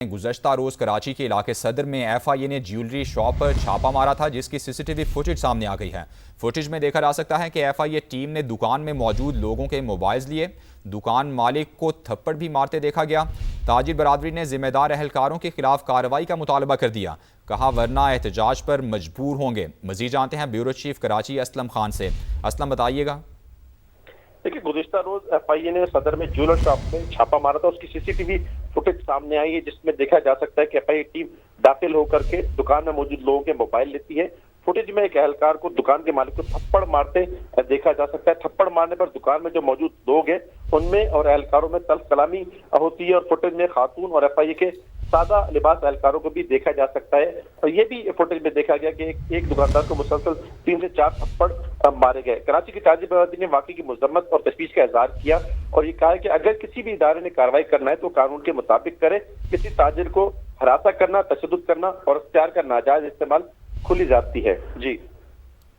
गुज़श्ता रोज़ कराची के इलाके सदर में एफआईए ने ज्वेलरी शॉप पर छापा मारा था, जिसकी सीसीटीवी फुटेज सामने आ गई है। फुटेज में देखा जा सकता है कि एफआईए टीम ने दुकान में मौजूद लोगों के मोबाइल्स लिए, दुकान मालिक को थप्पड़ भी मारते देखा गया। ताजिर बरादरी ने जिम्मेदार अहलकारों के खिलाफ कार्रवाई का मुतालबा कर दिया, कहा वरना एहतजाज पर मजबूर होंगे। मजीद जानते हैं ब्यूरो चीफ कराची असलम खान से। असलम बताइएगा। देखिए, गुज़िश्ता रोज एफआईए ने सदर में ज्वेलर शॉप में छापा मारा था। उसकी सीसीटीवी फुटेज सामने आई है, जिसमें देखा जा सकता है कि एफआईए टीम दाखिल होकर के दुकान में मौजूद लोगों के मोबाइल लेती है। फुटेज में एक एहलकार को दुकान के मालिक को थप्पड़ मारते देखा जा सकता है। थप्पड़ मारने पर दुकान में जो मौजूद लोग हैं उनमें और एहलकारों में तल्ख कलामी होती है और फुटेज में खातून और एफआईए के सादा लिबास एहलकारों को भी देखा जा सकता है। और ये भी फुटेज में देखा गया कि एक दुकानदार को मुसलसल 3 से 4 थप्पड़ मारे गए। कराची की ताजिर बरादरी ने वाकई की मजम्मत और तशवीश का इजहार किया और ये कहा कि अगर किसी भी इदारे ने कार्रवाई करना है तो कानून के मुताबिक करे। किसी ताजिर को हरासा करना, तशद्दुद करना और अख्तियार का नाजायज इस्तेमाल खुली जाती है। जी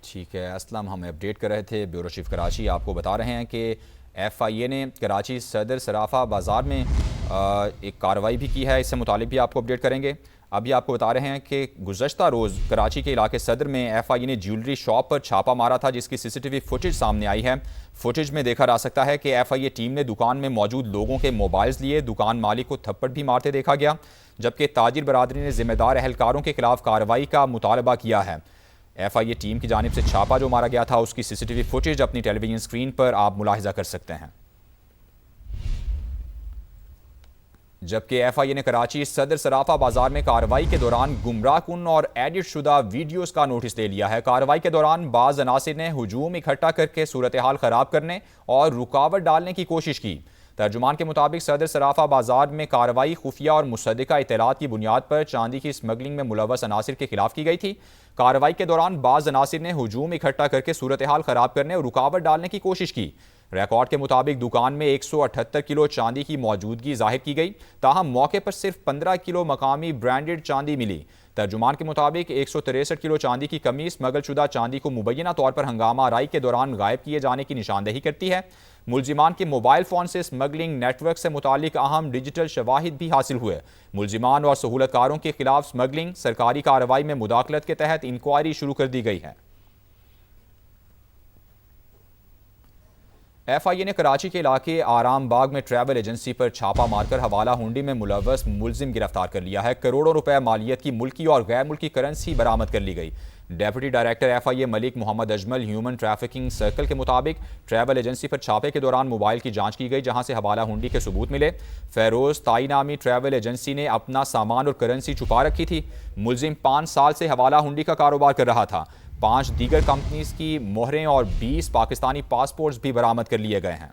ठीक है असलम, हम अपडेट कर रहे थे। ब्यूरो चीफ कराची आपको बता रहे हैं कि एफआईए ने कराची सदर सराफा बाज़ार में एक कार्रवाई भी की है। इससे मुतालिक भी आपको अपडेट करेंगे। अभी आपको बता रहे हैं कि गुज़श्ता रोज़ कराची के इलाके सदर में एफआईए ने ज्वेलरी शॉप पर छापा मारा था, जिसकी सीसीटीवी फुटेज सामने आई है। फुटेज में देखा जा सकता है कि एफआईए टीम ने दुकान में मौजूद लोगों के मोबाइल्स लिए, दुकान मालिक को थप्पड़ भी मारते देखा गया, जबकि ताजिर बरादरी ने जिम्मेदार अहलकारों के खिलाफ कार्रवाई का मुतालबा किया है। एफआईए टीम की जानिब से छापा जो मारा गया था उसकी सीसीटीवी फुटेज अपनी टेलीविजन स्क्रीन पर आप मुलाहिजा कर सकते हैं। जबकि एफआईए ने कराची सदर सराफा बाजार में कार्रवाई के दौरान गुमराहकुन और एडिट शुदा वीडियोस का नोटिस ले लिया है। कार्रवाई के दौरान बाज अनासिर ने हुजूम इकट्ठा करके सूरत हाल खराब करने और रुकावट डालने की कोशिश की। तर्जुमान के मुताबिक सदर सराफा बाजार में कार्रवाई खुफिया और मुसद्दिका इत्तलात की बुनियाद पर चांदी की स्मगलिंग में मुलव्वस अनासिर के खिलाफ की गई थी। कार्रवाई के दौरान बाज अनासिर ने हुजूम इकट्ठा करके सूरत हाल खराब करने और रुकावट डालने की कोशिश की। रिकॉर्ड के मुताबिक दुकान में 178 किलो चांदी की मौजूदगी जाहिर की गई, ताहम मौके पर सिर्फ 15 किलो मकामी ब्रांडेड चांदी मिली। तर्जुमान के मुताबिक 163 किलो चांदी की कमी स्मगलशुदा चांदी को मुबैना तौर पर हंगामा आराई के दौरान गायब किए जाने की निशानदेही करती है। मुलजिमान के मोबाइल फ़ोन से स्मगलिंग नेटवर्क से मुतालिक अहम डिजिटल शवाहिद भी हासिल हुए। मुलजिमान और सहूलतकारों के खिलाफ स्मगलिंग सरकारी कार्रवाई में मुदाखलत के तहत इंक्वायरी शुरू कर दी गई है। एफआईए ने कराची के इलाके आराम बाग में ट्रैवल एजेंसी पर छापा मारकर हवाला हुंडी में मुलव्वस मुलजिम गिरफ्तार कर लिया है। करोड़ों रुपए मालियत की मुल्की और गैर मुल्की करेंसी बरामद कर ली गई। Deputy director FIA Malik Mohammad Ajmal human trafficking circle के मुताबिक ट्रैवल एजेंसी पर छापे के दौरान मोबाइल की जांच की गई, जहां से हवाला हुंडी के सबूत मिले। फेरोज ताई नामी ट्रैवल एजेंसी ने अपना सामान और करेंसी छुपा रखी थी। मुलजिम 5 साल से हवाला हुंडी का कारोबार कर रहा था। 5 दीगर कंपनीज की मोहरें और 20 पाकिस्तानी पासपोर्ट्स भी बरामद कर लिए गए हैं।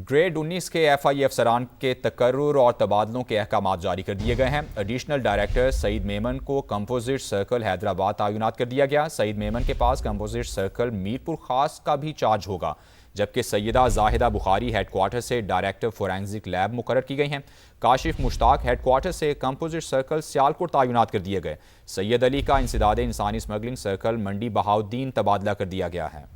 ग्रेड 19 के एफआईए अफसरान के तकर्रुर और तबादलों के अहकाम जारी कर दिए गए हैं। एडिशनल डायरेक्टर सईद मेमन को कंपोजिट सर्कल हैदराबाद तैनात कर दिया गया। सईद मेमन के पास कंपोजिट सर्कल मीरपुर खास का भी चार्ज होगा, जबकि सैयदा जाहिदा बुखारी हेडक्वार्टर से डायरेक्टर फोरेंसिक लैब मुकर्रर की गई हैं। काशिफ मुश्ताक हेडक्वार्टर से कंपोजिट सर्कल सियालकोट तैनात कर दिए गए। सैयद अली का इंसदाद इंसानी स्मगलिंग सर्कल मंडी बहाउद्दीन तबादला कर दिया गया है।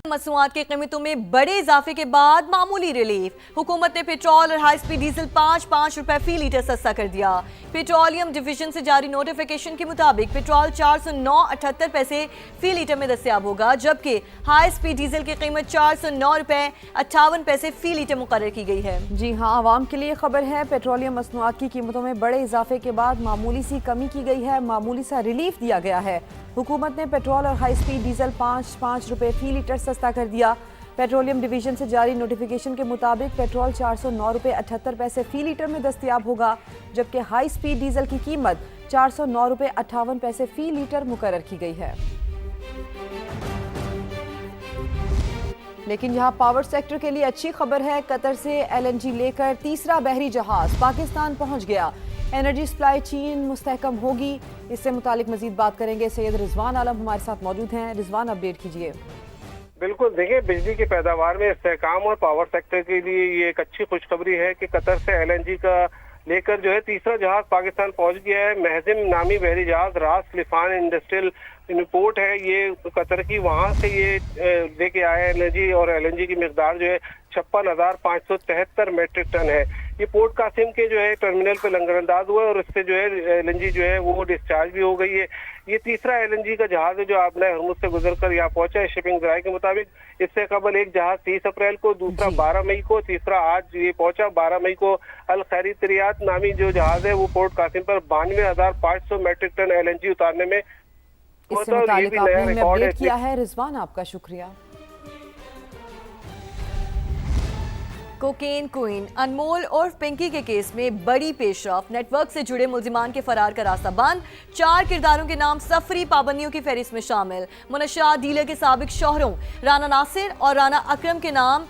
मसनूआत की कीमतों में बड़े इजाफे के बाद मामूली रिलीफ। हुकूमत ने पेट्रोल और हाई स्पीड डीजल 5 रुपए फी लीटर सस्ता कर दिया। पेट्रोलियम डिवीजन से जारी नोटिफिकेशन के मुताबिक पेट्रोल 409.78 पैसे फी लीटर में दस्तयाब होगा, जबकि हाई स्पीड डीजल की कीमत 409 रुपए 58 पैसे फी लीटर मुकर्रर की गई है। जी हाँ, आवाम के लिए खबर है। पेट्रोलियम मसनूआत की कीमतों में बड़े इजाफे के बाद मामूली सी कमी की गई है, मामूली सा रिलीफ दिया गया है। हुकूमत ने पेट्रोल और हाई स्पीड डीजल 5 रुपए फी लीटर सस्ता कर दिया। पेट्रोलियम डिवीजन से जारी नोटिफिकेशन के मुताबिक पेट्रोल 409 रुपए 78 पैसे फी लीटर में दस्तयाब होगा, जबकि हाई स्पीड डीजल की कीमत 409 रुपए 58 पैसे फी लीटर मुकर्रर की गई है। लेकिन यहाँ पावर सेक्टर के लिए अच्छी खबर है। कतर से एलएनजी लेकर तीसरा बहरी जहाज पाकिस्तान पहुंच गया। एनर्जी सप्लाई चीन मुस्तहकम होगी। इससे मुतालिक मजीद बात करेंगे। सैयद रिजवान आलम हमारे साथ मौजूद हैं। रिजवान, अपडेट कीजिए। बिल्कुल, देखिए, बिजली की पैदावार में इस्तेहकाम और पावर सेक्टर के लिए ये एक अच्छी खुशखबरी है कि कतर से एलएनजी का लेकर जो है तीसरा जहाज पाकिस्तान पहुंच गया है। महजिम नामी बहरी जहाज रास लिफान इंडस्ट्रियल रिपोर्ट है ये कतर की, वहां से ये लेके आया एनर्जी और एलएनजी की मिकदार जो है 56,573 मेट्रिक टन है। ये पोर्ट कासिम के जो है टर्मिनल पे लंगरअंदाज हुआ और इससे जो है एलएनजी जो है वो डिस्चार्ज भी हो गई है। ये तीसरा एलएनजी का जहाज है जो आबना हरमुज से गुजरकर यहाँ पहुंचा है। शिपिंग जराये के मुताबिक इससे कबल एक जहाज 30 अप्रैल को, दूसरा 12 मई को, तीसरा आज ये पहुंचा 12 मई को। अल खैरी तरियात नामी जो जहाज है वो पोर्ट कासिम पर 92,500 मेट्रिक टन एलएनजी उतारने में इससे मुतालिक आपने हमें अपडेट किया है। रिजवान, आपका शुक्रिया। कोकेन क्वीन अनमोल और पिंकी के केस में बड़ी पेशरफ, नेटवर्क से जुड़े मुल्जिमान के फरार का रास्ता बंद। 4 किरदारों के नाम सफरी पाबंदियों की फहरिस्त में शामिल। मुनशियात डीलर के साबिक शौहरों राना नासिर और राना अकरम के नाम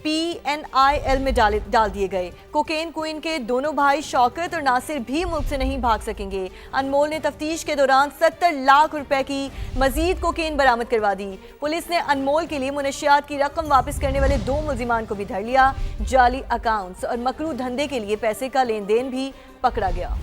PNIL में डाल दिए गए। कोकेन क्वीन के दोनों भाई शौकत और नासिर भी मुल्क से नहीं भाग सकेंगे। अनमोल ने तफ्तीश के दौरान 70 लाख रुपए की मजीद कोकेन बरामद करवा दी। पुलिस ने अनमोल के लिए मुनशियात की रकम वापस करने वाले 2 मुल्जिमान को भी धर लिया। जाली अकाउंट्स और मकरू धंधे के लिए पैसे का लेन देन भी पकड़ा गया।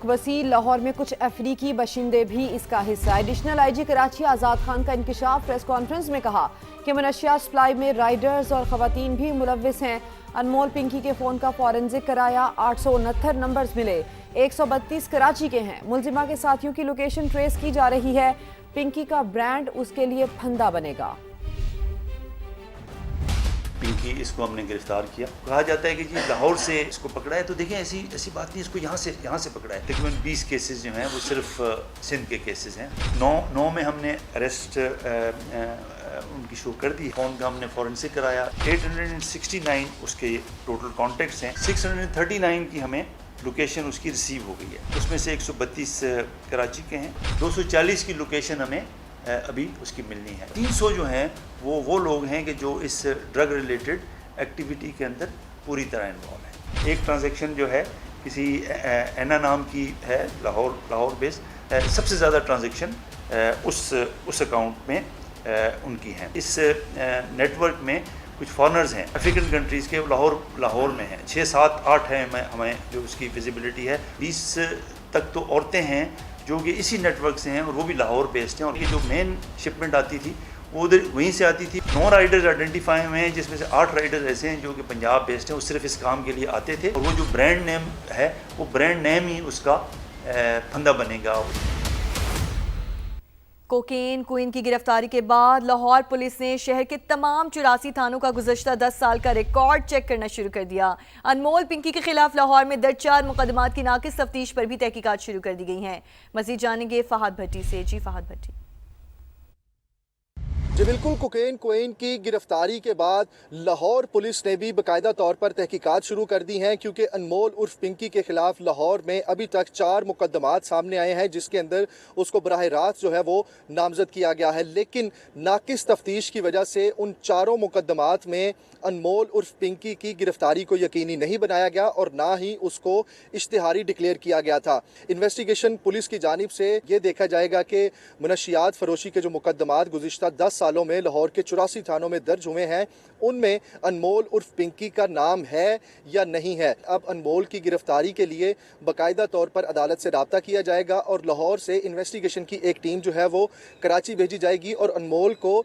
वसी लाहौर में कुछ अफ्रीकी बाशिंदे भी इसका हिस्सा। एडिशनल IG कराची आज़ाद खान का इंकशाफ प्रेस कॉन्फ्रेंस में कहा कि मनशियात सप्लाई में राइडर्स और खवातीन भी मुलव्विस हैं। अनमोल पिंकी के फ़ोन का फॉरेंसिक कराया, 869 नंबर्स मिले, 132 कराची के हैं। मुलजिमा के साथियों की लोकेशन ट्रेस की जा रही है। पिंकी का ब्रांड उसके लिए फंदा बनेगा। पिंकी इसको हमने गिरफ्तार किया। कहा जाता है कि जी लाहौर से इसको पकड़ा है, तो देखें ऐसी बात नहीं, इसको यहाँ से पकड़ा है। तकरीबन 20 केसेस जो हैं वो सिर्फ सिंध के केसेस हैं। 9 में हमने अरेस्ट उनकी शो कर दी। फ़ोन का हमने फॉरेंसिक कराया। 869 उसके टोटल कॉन्टेक्ट्स हैं। 639 की हमें लोकेशन उसकी रिसीव हो गई है। उसमें से 132 कराची के हैं। 240 की लोकेशन हमें अभी उसकी मिलनी है। 300 जो हैं वो लोग हैं कि जो इस ड्रग रिलेटेड एक्टिविटी के अंदर पूरी तरह इन्वॉल्व है। एक ट्रांजैक्शन जो है किसी एना नाम की है, लाहौर बेस्ड। सबसे ज़्यादा ट्रांजैक्शन उस अकाउंट में उनकी हैं। इस नेटवर्क में कुछ फॉरनर्स हैं अफ्रीकन कंट्रीज़ के, लाहौर में हैं। 6, 7, 8 हैं हमें जो उसकी विजिबिलिटी है। 20 तक तो औरतें हैं जो कि इसी नेटवर्क से हैं और वो भी लाहौर बेस्ड हैं। और ये जो मेन शिपमेंट आती थी वो उधर वहीं से आती थी। 9 राइडर्स आइडेंटिफाई हुए हैं जिसमें से 8 राइडर्स ऐसे हैं जो कि पंजाब बेस्ड हैं। वो सिर्फ इस काम के लिए आते थे और वो जो ब्रांड नेम है वो ब्रांड नेम ही उसका फंदा बनेगा। कोकेन क्वीन की गिरफ्तारी के बाद लाहौर पुलिस ने शहर के तमाम 84 थानों का गुज़श्ता 10 साल का रिकॉर्ड चेक करना शुरू कर दिया। अनमोल पिंकी के खिलाफ लाहौर में दर्ज 4 मुकदमात की नाकिस तफ्तीश पर भी तहकीकात शुरू कर दी गई हैं। मज़ीद जानेंगे फहद भट्टी से। जी फहद भट्टी। जी बिल्कुल, कोकेन क्वीन की गिरफ्तारी के बाद लाहौर पुलिस ने भी बाकायदा तौर पर तहकीकात शुरू कर दी हैं, क्योंकि अनमोल उर्फ पिंकी के खिलाफ लाहौर में अभी तक 4 मुकदमात सामने आए हैं जिसके अंदर उसको बराह रास्त जो है वो नामजद किया गया है। लेकिन नाकिस तफ्तीश की वजह से उन 4 मुकदमात में अनमोल उर्फ पिंकी की गिरफ्तारी को यकीनी नहीं बनाया गया और ना ही उसको इश्तिहारी डिक्लेयर किया गया था। इन्वेस्टिगेशन पुलिस की जानिब से ये देखा जाएगा कि मनशियात फरोशी के जो मुकदमात गुज़िश्ता 10 सालों में लाहौर के 84 थानों में दर्ज हुए हैं उनमें अनमोल उर्फ पिंकी का नाम है या नहीं है। अब अनमोल की गिरफ्तारी के लिए बाकायदा तौर पर अदालत से रब्ता किया जाएगा और लाहौर से इन्वेस्टिगेशन की एक टीम जो है वो कराची भेजी जाएगी और अनमोल को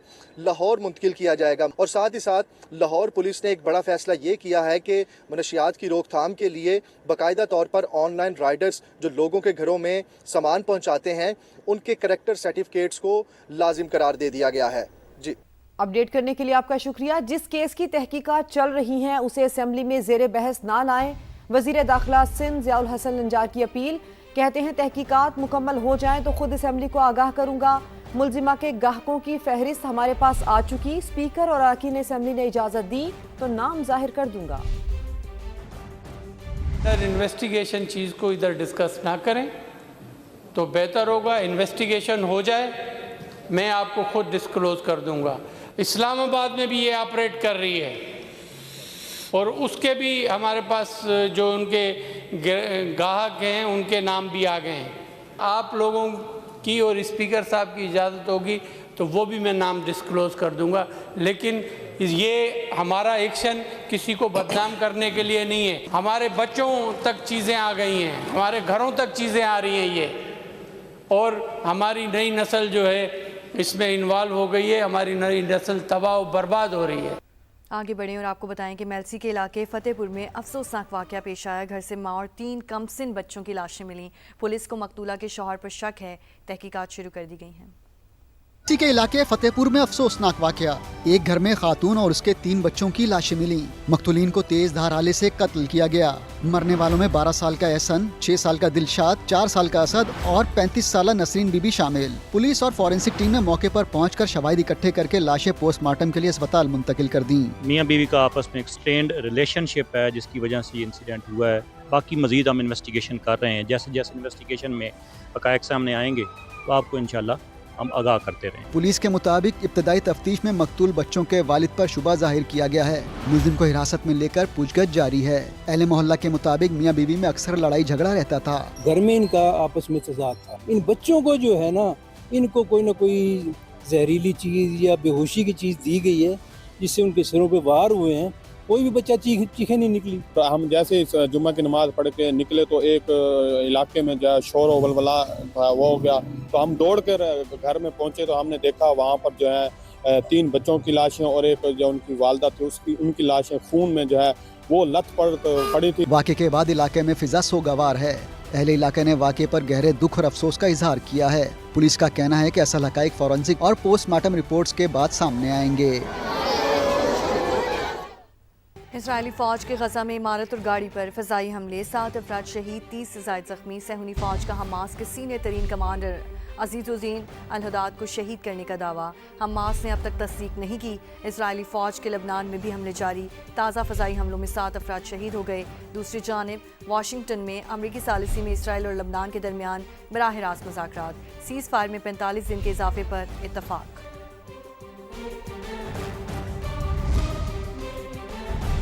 लाहौर मुंतकिल किया जाएगा। और साथ ही साथ लाहौर पुलिस ने एक बड़ा फैसला ये किया है कि मनशियात की रोकथाम के लिए बाकायदा तौर पर ऑनलाइन राइडर्स जो लोगों के घरों में सामान पहुंचाते हैं उनके करैक्टर सर्टिफिकेट्स को लाजिम करार दे दिया गया है। जी, अपडेट करने के लिए आपका शुक्रिया। जिस केस की तहकीकात चल रही हैं उसे असेंबली में जेर बहस ना लाएं, वजीर दाखिला सिंध ज़ियाउल हसन नंजार की अपील। कहते हैं तहकीकात मुकम्मल हो जाएं तो खुद असेंबली को आगाह करूंगा। मुलजिमा के गाहकों की फहरिस्त हमारे पास आ चुकी, स्पीकर और अरकान असेंबली ने इजाज़त दी तो नाम जाहिर कर दूंगा। इन्वेस्टिगेशन चीज़ को इधर डिस्कस ना करें तो बेहतर होगा। इन्वेस्टिगेशन हो जाए, मैं आपको खुद डिस्क्लोज कर दूंगा। इस्लामाबाद में भी ये ऑपरेट कर रही है और उसके भी हमारे पास जो उनके गाहक हैं उनके नाम भी आ गए हैं। आप लोगों की और स्पीकर साहब की इजाज़त होगी तो वो भी मैं नाम डिस्क्लोज कर दूंगा। लेकिन ये हमारा एक्शन किसी को बदनाम करने के लिए नहीं है। हमारे बच्चों तक चीज़ें आ गई हैं, हमारे घरों तक चीज़ें आ रही हैं ये, और हमारी नई नस्ल जो है इसमें इन्वॉल्व हो गई है, हमारी नई नस्ल तबाह और बर्बाद हो रही है। आगे बढ़ें और आपको बताएं कि मेलसी के इलाके फतेहपुर में अफसोसनाक वाकया पेश आया। घर से मां और 3 कमसिन बच्चों की लाशें मिली। पुलिस को मकतूला के शौहर पर शक है, तहकीकात शुरू कर दी गई हैं। मेलसी के इलाके फतेहपुर में अफसोसनाक वाकया, एक घर में खातून और उसके 3 बच्चों की लाशें मिली। मकतूलीन को तेज धार आले से कत्ल किया गया। मरने वालों में 12 साल का एहसन, 6 साल का दिलशाद, 4 साल का असद और 35 साल नसरीन बीबी शामिल। पुलिस और फॉरेंसिक टीम ने मौके पर पहुंचकर शवाहिद इकट्ठे करके लाशें पोस्टमार्टम के लिए अस्पताल मुंतकिल कर दी। मियाँ बीवी का आपस में एक स्ट्रेंड रिलेशनशिप है, जिसकी वजह से ये इंसिडेंट हुआ है। बाकी मजीद हम इन्वेस्टिगेशन कर रहे हैं। जैसे जैसे इन्वेस्टिगेशन में हक़ाइक़ सामने आएंगे तो आपको इंशाल्लाह हम आगाह करते रहें। पुलिस के मुताबिक इब्तदाई तफ्तीश में मकतूल बच्चों के वालिद पर शुबा जाहिर किया गया है। मुलजिम को हिरासत में लेकर पूछताछ जारी है। अहले मोहल्ला के मुताबिक मियाँ बीवी में अक्सर लड़ाई झगड़ा रहता था। घर में इनका आपस में तजाद था। इन बच्चों को जो है ना, इनको कोई ना कोई जहरीली चीज़ या बेहोशी की चीज़ दी गई है, जिससे उनके सिरों पे वार हुए हैं। कोई भी बच्चा चीखे नहीं निकली। तो हम जैसे जुम्मा की नमाज पढ़ के निकले तो एक इलाके में जो शोर व वलवला था वो हो गया। तो हम दौड़ कर घर में पहुंचे तो हमने देखा वहाँ पर जो है 3 बच्चों की लाशें और एक जो उनकी वालदा थी उनकी लाशें खून में जो है वो लत पड़ी थी। वाक़े के बाद इलाके में फिजा सोगवार है। अहले इलाके ने वाक़े पर गहरे दुख और अफसोस का इजहार किया है। पुलिस का कहना है कि असल हक़ाइक़ फॉरेंसिक और पोस्टमार्टम रिपोर्ट्स के बाद सामने आएंगे। इजरायली फ़ौज के गजा में इमारत और गाड़ी पर फ़ज़ाई हमले, 7 अफराद शहीद, 30 से ज़ायद ज़ख्मी। सहूनी फ़ौज का हमास के सीनियर तरीन कमांडर अज़ीज़ुद्दीन अल-हदाद को शहीद करने का दावा। हमास ने अब तक तस्दीक नहीं की। इजरायली फ़ौज के लबनान में भी हमले जारी। ताज़ा फ़ज़ाई हमलों में 7 अफराद शहीद हो गए। दूसरी जानिब वाशिंगटन में अमरीकी सालिसी में इसराइल और लबनान के दरमियान बराह रास्त मुज़ाकरात। सीज़ फायर में 45 दिन के इजाफे पर इत्तफ़ाक़।